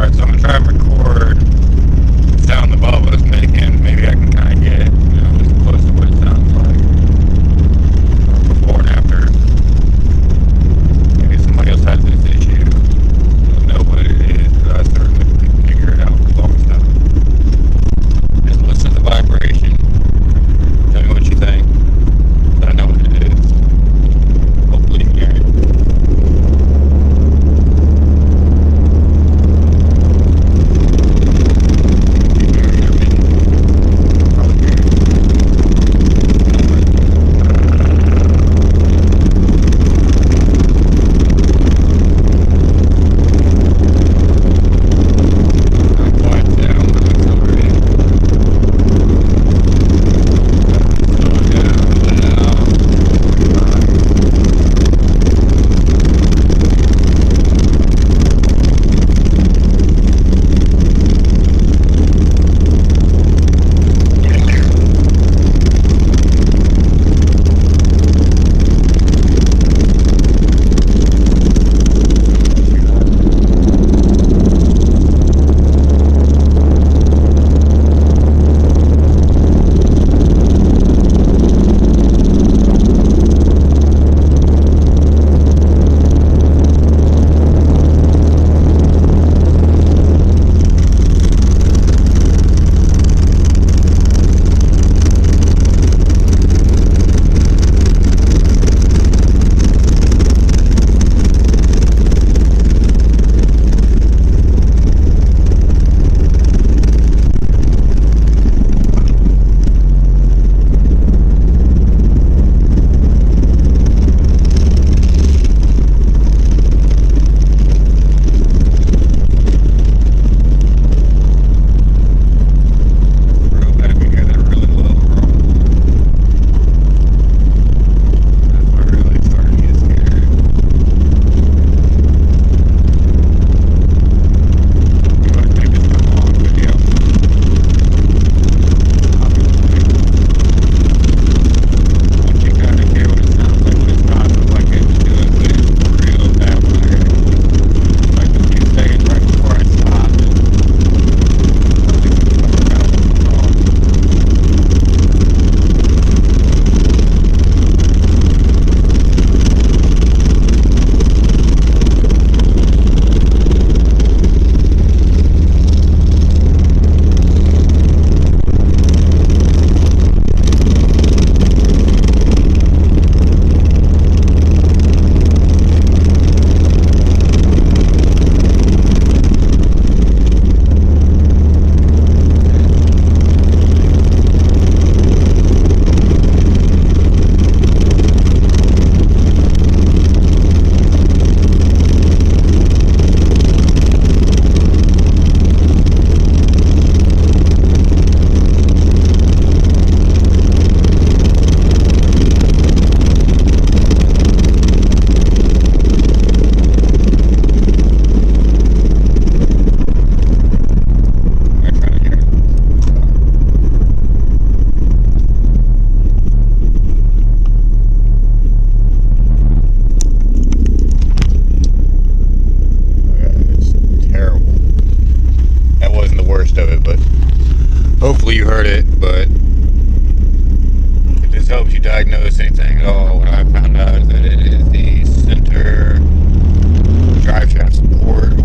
Alright, so I'm gonna try and record the sound the Volvo's making. Maybe I can kind of get, as close to what it sounds like before and after. Maybe somebody else has this issue. I don't know what it is, but I certainly can figure it out for long stuff. Just listen to the vibration. Tell me what you think. I know what it is. Hopefully you can hear it. Of it, but hopefully you heard it. But if this helps you diagnose anything at all, what I found out is that it is the center drive shaft support